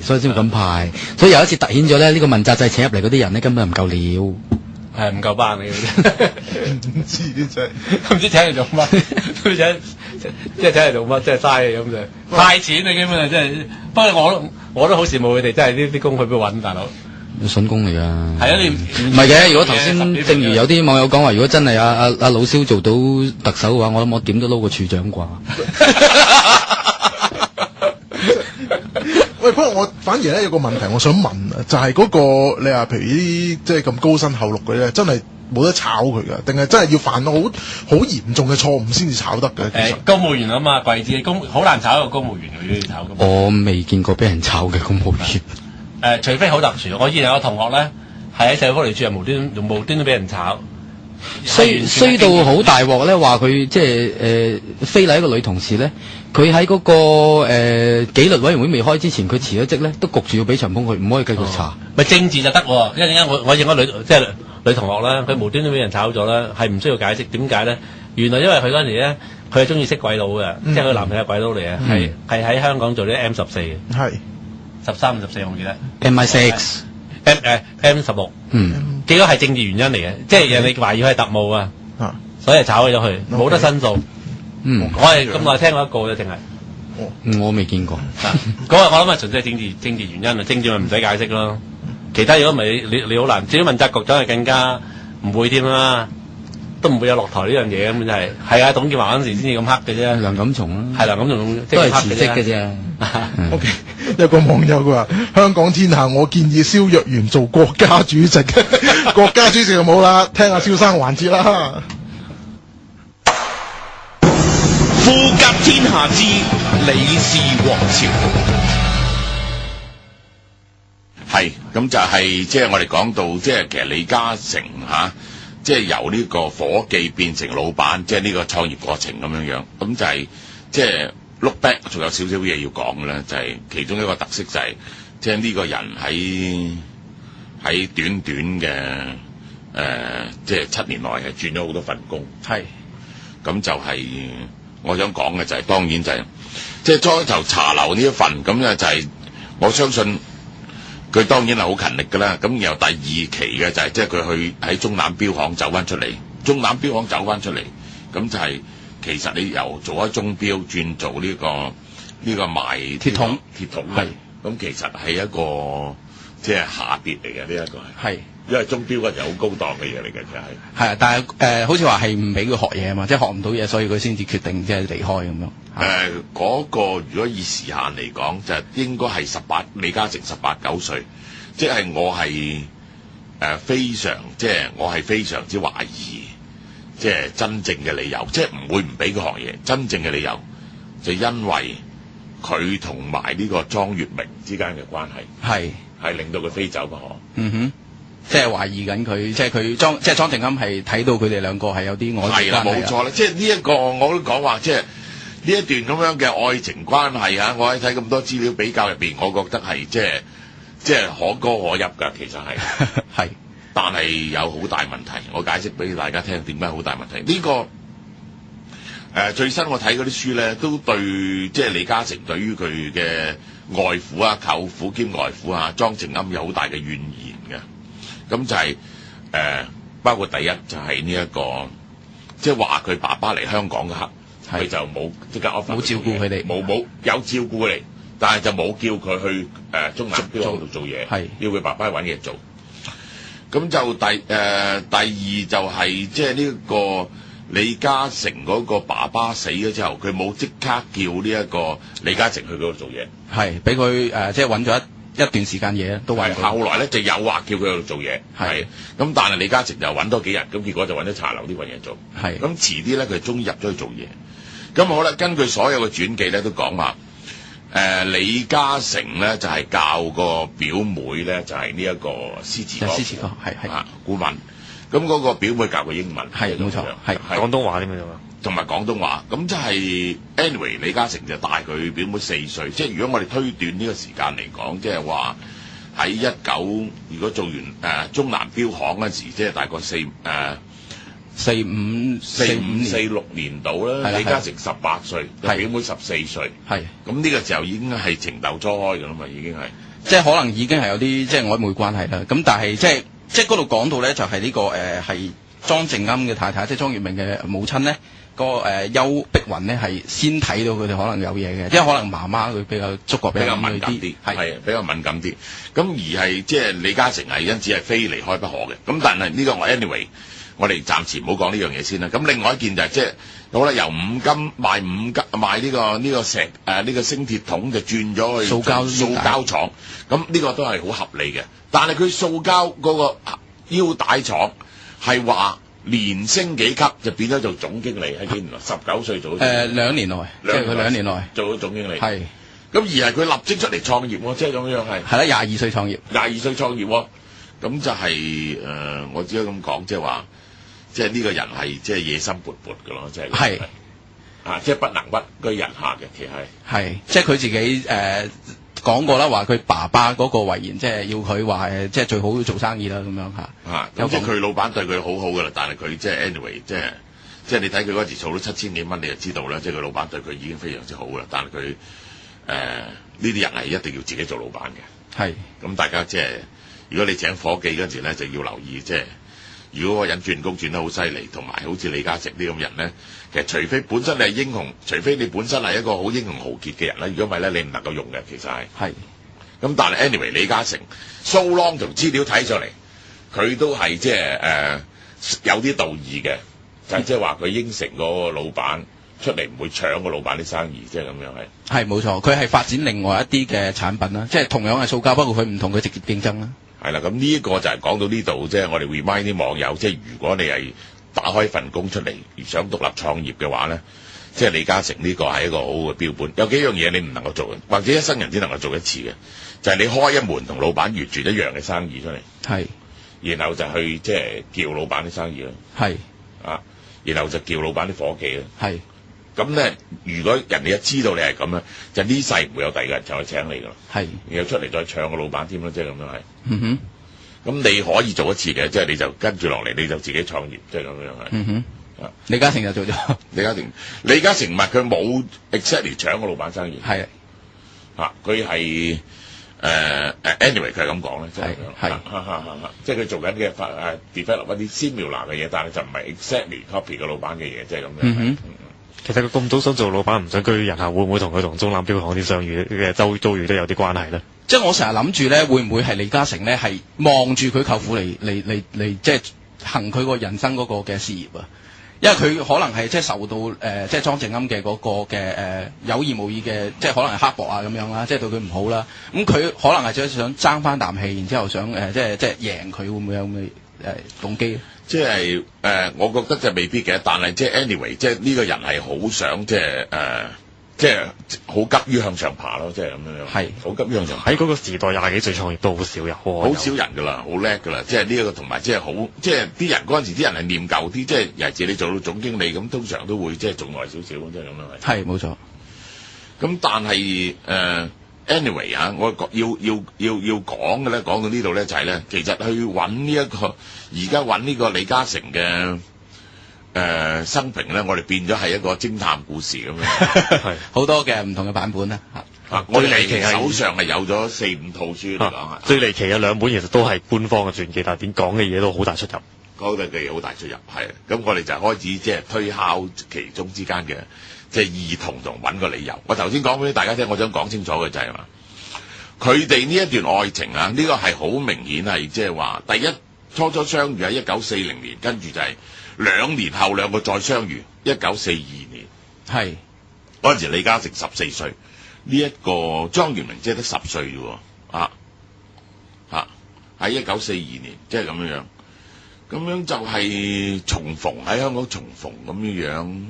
所以先會咁排。所以有一次突顯咗咧，呢個問責制請入嚟嗰啲人咧根本唔夠料。係唔夠班你嘅，唔知真係唔知請嚟做乜，即係請嚟做乜，即係嘥嘅咁就派錢啊！基本上真係，不過我都好羨慕佢哋，真係啲工去邊度揾大佬？筍工嚟㗎。係啊，你唔係嘅。如果頭先正如有啲網友講話，如果真係阿老蕭做到特首嘅話，我諗我點都撈個處長啩。喂，不過我反而咧有個問題，我想問啊，就係嗰個你話譬如呢啲即係咁高薪厚祿嘅咧，真係冇得炒佢㗎，定係真係要犯到好嚴重嘅錯誤先至炒得嘅？公務員啊嘛，貴資好難炒一個公務員嘅，要炒。我未見過俾人炒嘅公務員。除非好特殊，我以前有個同學咧，係喺社會福利處無端都俾人炒。衰到好大鑊咧，話佢即係非禮一個女同事咧，佢喺嗰個紀律委員會未開之前，佢辭咗職咧，都焗住要俾長工佢，唔可以繼續查。咪政治就得喎，因為點解我認嗰女同學咧，佢無端都俾人炒咗咧，係唔需要解釋點解咧？原來因為佢嗰陣時咧，佢係中意識鬼佬嘅，即係佢男朋友係鬼佬嚟嘅，係喺香港做啲 M14嘅，係13、14我記得 MI6。M16，結果係政治原因嚟嘅，即係人哋懷疑佢係特務啊，所以炒咗佢，冇得申訴。我係咁耐聽過一個啫，淨係。我未見過。嗰個我諗係純粹係政治原因啊，政治咪唔使解釋咯。其他如果唔係你好難，至於問責局長係更加唔會添啦，都唔會有落台呢樣嘢咁就係啊，董建華嗰陣時先至咁黑嘅啫。梁錦松啊，係梁錦松都係辭職嘅啫。OK， 有個網友佢話：香港天下，我建議蕭若元做國家主席。國家主席就冇啦，聽下蕭生環節啦。富甲天下之李氏王朝，係咁就係即係我哋講到即係其實李嘉誠即係由呢個伙計變成老闆，即係呢個創業過程咁樣，咁就係即係 look back， 仲有少少嘢要講嘅咧，就係其中一個特色就係即係呢個人喺短短嘅即係7年內係轉咗好多份工，係咁就係我想講嘅就係當然就係即係初頭茶樓呢一份咁咧，就係我相信。佢當然係好勤力㗎啦，咁然後第二期嘅就係即係佢去喺中南標行走翻出嚟，中南標行走翻出嚟，咁就係其實你由做開鐘錶轉做呢個賣鐵桶係，咁其實係一個即係下跌嚟嘅呢一個係，因為鐘錶嗰就好高檔嘅嘢嚟嘅就係。係啊，但係好似話係唔俾佢學嘢啊嘛，即係學唔到嘢，所以佢先至決定即係離開咁樣。嗰個如果以時限嚟講，就應該係李嘉誠18、19歲，即係我係非常即係我係非常之懷疑，即係真正嘅理由，即係唔會唔俾佢學嘢。真正嘅理由就因為佢同埋呢個莊月明之間嘅關係，係令到佢飛走不可。嗯哼。即係懷疑緊佢，即係佢莊靜鵪係睇到佢哋兩個係有啲愛情關係。係啦，冇錯啦，即係呢一個我都講話，即係呢一段咁樣嘅愛情關係啊！我喺睇咁多資料比較入邊，我覺得係即係可歌可泣㗎，其實係係，但係有好大問題。我解釋俾大家聽點解好大問題。呢個最新我睇嗰啲書咧，都對即係李嘉誠對於佢嘅外父啊、舅父兼外父啊莊靜鵪有好大嘅怨言嘅。咁就係包括第一就係呢一個，即係話佢爸爸嚟香港嘅刻，佢就冇即刻冇照顧佢哋，冇有照顧佢哋，但係就冇叫佢去中南標行度做嘢，要佢爸爸揾嘢做。咁就第二就係即係呢個李嘉誠嗰個爸爸死咗之後，佢冇即刻叫呢一個李嘉誠去嗰度做嘢，係俾佢即係揾咗一段時間嘢都揾。後來咧就有話叫佢去度做嘢，係咁，但係李嘉誠就揾多幾日，咁結果就揾咗茶樓啲揾嘢做，係咁遲啲咧佢終於入咗去做嘢。咁好啦，根據所有嘅傳記咧都講話，李嘉誠咧就係教個表妹咧就係呢一個詩詞歌，係顧問。咁嗰個表妹教佢英文，係冇錯，係廣東話添㗎嘛，同埋廣東話。咁即係 anyway， 李嘉誠就大佢表妹4歲。即係如果我哋推斷呢個時間嚟講，即係話喺19，如果做完中南標行嗰陣時，即係大概45、46年度啦。李嘉誠18歲，表妹14歲，係咁呢個時候已經係情竇初開㗎啦嘛，已經係。即係可能已經係有啲即係曖昧關係啦。咁但係即係嗰度講到咧，就係呢個係莊靜鵪嘅太太，即係莊月明嘅母親咧。個邱碧雲咧係先睇到佢哋可能有嘢嘅，因為可能媽媽佢比較觸覺比較敏感啲，係比較敏感啲。咁而係即係李嘉誠係因此係非離開不可嘅。咁但係呢個我 anyway，我哋暫時唔好講呢樣嘢先啦。咁另外一件就係即係好啦，由五金賣呢個石呢個鋅鐵桶就轉咗去塑膠廠。咁呢個都係好合理嘅。但係佢塑膠嗰個腰帶廠係話。連升幾級就變咗做總經理，喺幾年內19歲做咗。2年內，即係佢2年內做咗總經理。係。咁而係佢立即出嚟創業喎，即係咁樣係。係啦，22歲創業。22歲創業喎，咁就係我只可以咁講，即係話，即係呢個人係即係野心勃勃嘅咯，即係。係。即係不能屈居人下嘅，其實係。係，即係佢自己講過啦，話佢爸爸嗰個遺言，即係要佢話即係最好要做生意啦，咁樣嚇。咁即係佢老闆對佢好好噶啦，但係佢即係 anyway，即係你睇佢嗰時儲到7000幾蚊，你就知道啦，即係佢老闆對佢已經非常之好噶啦。但係佢呢啲人係一定要自己做老闆嘅。係。咁大家即係如果你請伙計嗰時咧，就要留意即係。如果個人轉工轉得好犀利，同埋好似李嘉誠呢咁人咧，其實除非本身你係英雄，除非你本身係一個好英雄豪傑嘅人啦，如果唔係咧，你唔能夠用嘅，其實係。係。咁但係 anyway， 李嘉誠蘇朗同資料睇上嚟，佢都係即係有啲道義嘅，就係即係話佢應承個老闆出嚟唔會搶個老闆啲生意，即係咁樣係。係冇錯，佢係發展另外一啲嘅產品啦，即係同樣係塑膠，不過佢唔同佢直接競爭啦。係啦，咁呢一個就係講到呢度，即係我哋 remind 啲網友，即係如果你係打開份工出嚟，想獨立創業嘅話咧，即係李嘉誠呢個係一個好嘅標本。有幾樣嘢你唔能夠做嘅，或者一生人只能夠做一次嘅，就係你開一門同老闆完全一樣嘅生意出嚟。係，然後就去即係叫老闆啲生意啦。係，啊，然後就叫老闆啲伙計啦。係。咁咧，如果人哋一知道你係咁咧，就呢世唔會有第二個人就去請你噶啦。係，然後出嚟再搶個老闆添啦，即係咁樣係。嗯哼。咁你可以做一次嘅，即係你就跟住落嚟，你就自己創業，即係咁樣係。嗯哼。啊，李嘉誠就做咗。李嘉誠唔係佢冇 exactly 搶個老闆生意。係。啊，佢係anyway 佢係咁講咧，即係咁樣。係。即係佢做緊嘅develop 一啲similar嘅嘢，但係就唔係 exactly copy 個老闆嘅嘢，即係咁樣。嗯哼。其實佢咁早想做老闆，唔想居於人下，會唔會同佢同中南標行啲相遇嘅遭遇都有啲關係咧？即係我成日諗住咧，會唔會係李嘉誠咧係望住佢舅父嚟即係行佢個人生嗰個嘅事業啊？因為佢可能係即係受到即係莊靜鵪嘅嗰個嘅有意無意嘅，即係可能係刻薄啊咁樣啦，即係對佢唔好啦。咁佢可能係想爭翻啖氣，然之後想即係贏佢，會唔會有咁嘅動機？即係我覺得就未必嘅，但係即係 anyway， 即係呢個人係好想即係好急於向上爬咯，即係咁樣。係好急於向上爬。喺嗰個時代20幾歲創業都好少人，好少人㗎啦，好叻㗎啦。即係呢一個同埋即係好，即係啲人嗰陣時啲人係念舊啲，即係尤其是你做到總經理咁，通常都會即係做耐少少，即係咁樣係。係冇錯。咁但係anyway 啊，我要講嘅咧，講到呢度咧就係咧，其實去揾呢一個而家揾呢個李嘉誠嘅生平咧，我哋變咗係一個偵探故事咁樣，係好多嘅唔同嘅版本啦。我哋手上係有咗4-5套書嚟講，最離奇嘅2本其實都係官方嘅傳記，但係點講嘅嘢都好大出入。講嘅嘢好大出入，係咁我哋就開始即係推敲其中之間嘅。即係異同揾個理由。我頭先講俾大家聽，我想講清楚嘅就係話，佢哋呢一段愛情啊，呢個係好明顯係即係話，第一初相遇喺1940年，跟住就係2年後兩個再相遇，1942年。係嗰陣時李嘉誠14歲，呢一個莊月明即係得10歲啫喎，喺1942年，即係咁樣，咁樣就係重逢喺香港重逢咁樣。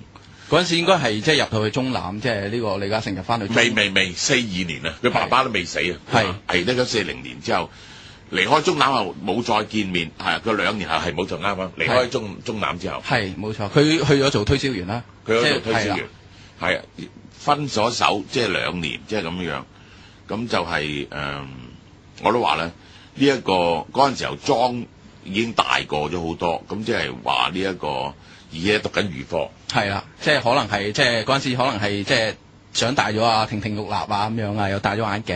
嗰陣時應該係即係入到去中南，即係呢個李嘉誠入翻去。未42年啊，佢爸爸都未死啊。係1940年之後離開中南後冇再見面，係佢2年後係冇就啱啱離開中南之後。係冇錯，佢去咗做推銷員啦。佢去咗做推銷員，係分咗手，即係2年，即係咁樣。咁就係我都話咧，呢一個嗰陣時候莊已經大個咗好多，咁即係話呢一個。而家讀緊預科，係啦，即係可能係即係嗰陣時可能係即係長大咗啊，亭亭玉立啊咁樣啊，又戴咗眼鏡。